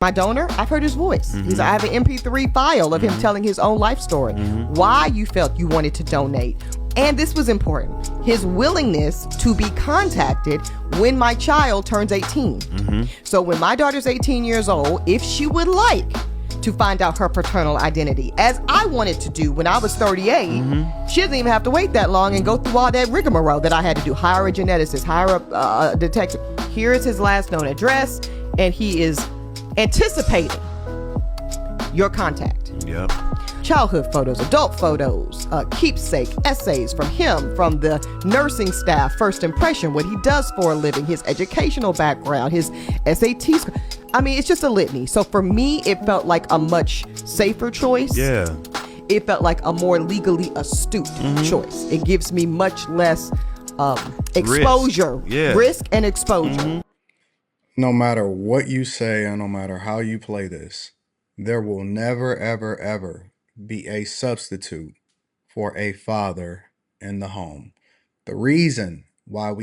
My donor, I've heard his voice. I have an MP3 file of him telling his own life story. Why you felt you wanted to donate. And this was important. His willingness to be contacted when my child turns 18. So when my daughter's 18 years old, if she would like to find out her paternal identity, as I wanted to do when I was 38, she doesn't even have to wait that long and go through all that rigmarole that I had to do. Hire a geneticist, hire a detective. Here is his last known address, and he is anticipating your contact. Yep. Childhood photos, adult photos, keepsake essays from him, from the nursing staff, first impression, what he does for a living, his educational background, his SAT score. I mean, it's just a litany. So for me, it felt like a much safer choice. Yeah. It felt like a more legally astute choice. It gives me much less exposure, risk and exposure. No matter what you say and no matter how you play this, there will never, ever, ever be a substitute for a father in the home. The reason why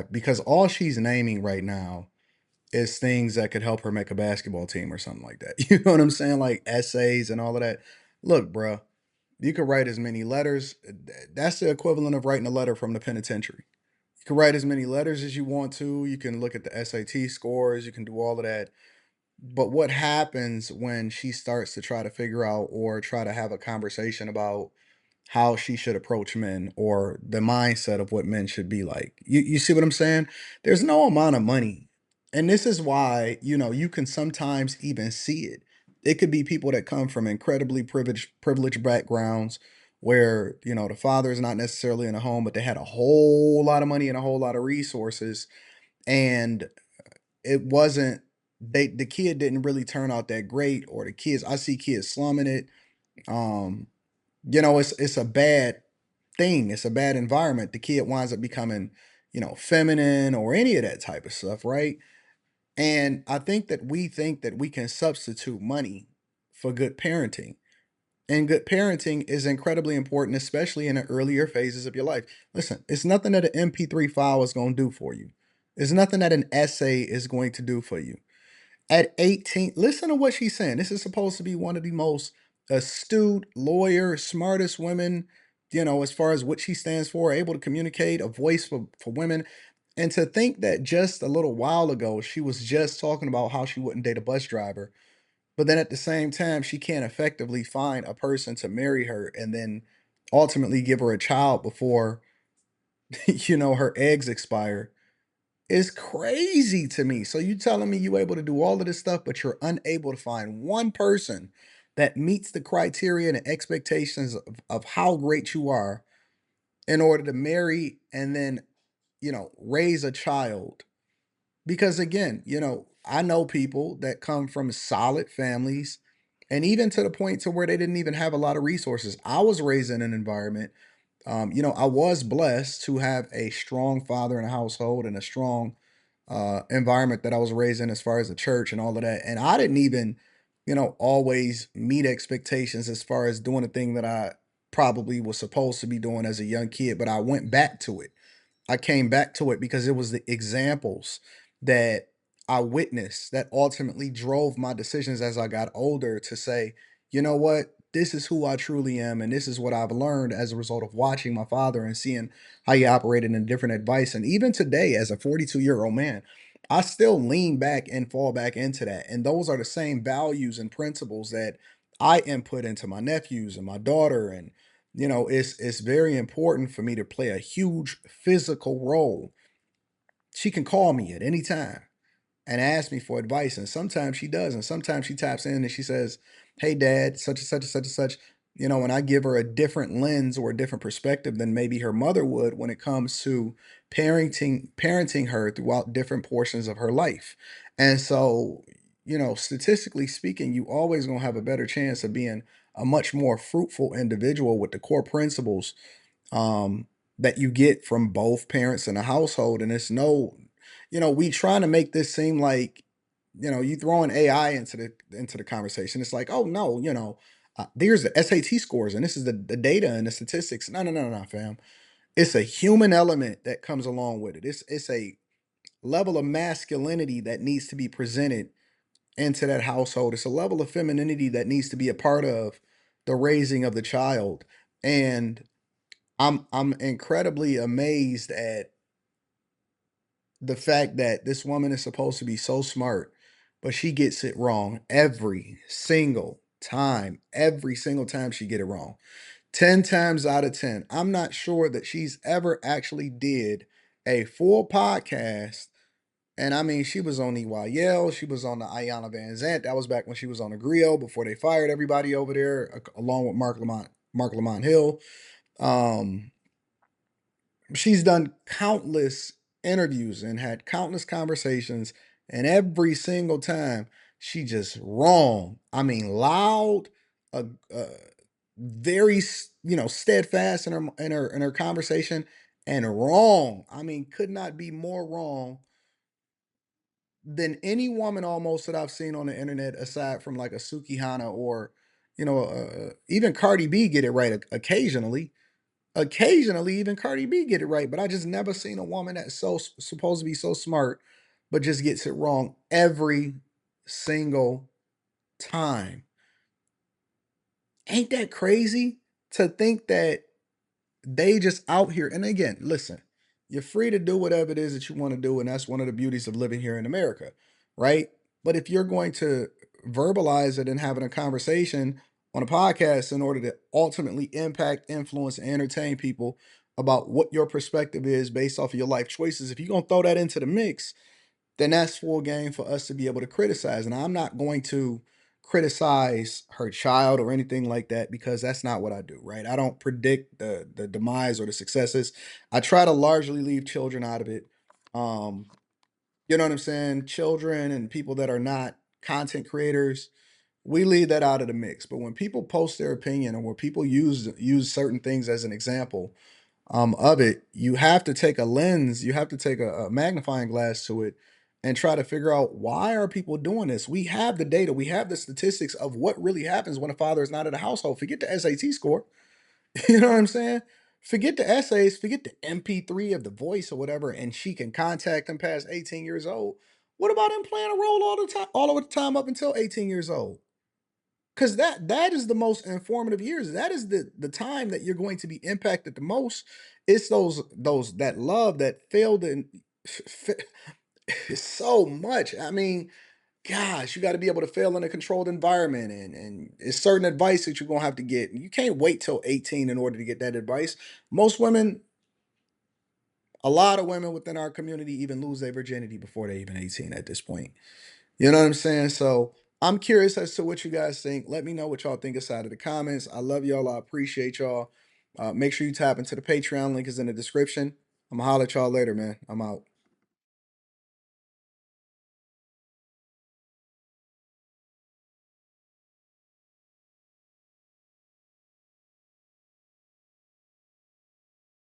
because all she's naming right now is things that could help her make a basketball team or something like that. You know what I'm saying? Like essays and all of that. Look, bruh, you could write as many letters. That's the equivalent of writing a letter from the penitentiary. You can write as many letters as you want to. You can look at the SAT scores. You can do all of that. But what happens when she starts to try to figure out or try to have a conversation about how she should approach men or the mindset of what men should be like? You see what I'm saying? There's no amount of money. And this is why, you can sometimes even see it. It could be people that come from incredibly privileged backgrounds where, the father is not necessarily in a home, but they had a whole lot of money and a whole lot of resources. And it wasn't the kid didn't really turn out that great, or the kids, I see kids slumming it. Um, it's a bad thing. It's a bad environment. The kid winds up becoming, feminine or any of that type of stuff, right? And I think that we can substitute money for good parenting. And good parenting is incredibly important, especially in the earlier phases of your life. Listen, it's nothing that an MP3 file is going to do for you. It's nothing that an essay is going to do for you. At 18, listen to what she's saying. This is supposed to be one of the most astute, lawyer, smartest women, as far as what she stands for, able to communicate, a voice for women. And to think that just a little while ago, she was just talking about how she wouldn't date a bus driver. But then at the same time, she can't effectively find a person to marry her and then ultimately give her a child before, her eggs expire is crazy to me. So you telling me you able to do all of this stuff, but you're unable to find one person that meets the criteria and expectations of how great you are in order to marry and then, raise a child. Because again, I know people that come from solid families and even to the point to where they didn't even have a lot of resources. I was raised in an environment, I was blessed to have a strong father in a household and a strong environment that I was raised in as far as the church and all of that. And I didn't even, always meet expectations as far as doing the thing that I probably was supposed to be doing as a young kid, but I went back to it. I came back to it because it was the examples that I witnessed that ultimately drove my decisions as I got older to say, you know what? This is who I truly am. And this is what I've learned as a result of watching my father and seeing how he operated in different advice. And even today, as a 42-year-old man, I still lean back and fall back into that. And those are the same values and principles that I input into my nephews and my daughter. And it's very important for me to play a huge physical role. She can call me at any time and ask me for advice. And sometimes she does. And sometimes she taps in and she says, hey, dad, such and such and such and such. And I give her a different lens or a different perspective than maybe her mother would when it comes to parenting her throughout different portions of her life. And so, statistically speaking, you always gonna have a better chance of being a much more fruitful individual with the core principles um, that you get from both parents in a household. And it's no, we trying to make this seem like, you throwing AI into the conversation. It's like, oh no, there's the SAT scores and this is the data and the statistics. No, no, no, no, fam. It's a human element that comes along with it. It's a level of masculinity that needs to be presented into that household. It's a level of femininity that needs to be a part of the raising of the child. And I'm incredibly amazed at the fact that this woman is supposed to be so smart, but she gets it wrong every single time. Every single time she get it wrong. 10 times out of 10. I'm not sure that she's ever actually did a full podcast. And I mean, she was on EYL, she was on the Ayanna Van Zant. That was back when she was on the Griot before they fired everybody over there, along with Mark Lamont Hill. Um, she's done countless interviews and had countless conversations, and every single time she just wrong. I mean, loud, uh, uh very steadfast in her conversation, and wrong. I mean, could not be more wrong than any woman almost that I've seen on the internet, aside from like a Suki Hana or even Cardi B get it right occasionally. Occasionally, even Cardi B get it right, but I just never seen a woman that's supposed to be so smart, but just gets it wrong every single time. Ain't that crazy to think that they just out here? And again, listen, you're free to do whatever it is that you want to do, and that's one of the beauties of living here in America, right? But if you're going to verbalize it and having a conversation on a podcast in order to ultimately impact, influence, and entertain people about what your perspective is based off of your life choices, if you're gonna throw that into the mix, then that's full game for us to be able to criticize. And I'm not going to criticize her child or anything like that, because that's not what I do, right? I don't predict the demise or the successes. I try to largely leave children out of it. Um, you know what I'm saying? Children and people that are not content creators, we leave that out of the mix. But when people post their opinion, or when people use certain things as an example, of it, you have to take a lens, you have to take a magnifying glass to it and try to figure out, why are people doing this? We have the data, we have the statistics of what really happens when a father is not in the household. Forget the SAT score. You know what I'm saying? Forget the essays, forget the MP3 of the voice or whatever, and she can contact them past 18 years old. What about him playing a role all the time, all of the time up until 18 years old? Because that is the most informative years. That is the time that you're going to be impacted the most. It's those that love that failed in so much. I mean, gosh, you got to be able to fail in a controlled environment, and it's certain advice that you're gonna have to get. You can't wait till 18 in order to get that advice. Most women, a lot of women within our community even lose their virginity before they even 18 at this point. You know what I'm saying? So I'm curious as to what you guys think. Let me know what y'all think inside of the comments. I love y'all. I appreciate y'all. Make sure you tap into the Patreon. Link is in the description. I'm gonna holler at y'all later, man. I'm out.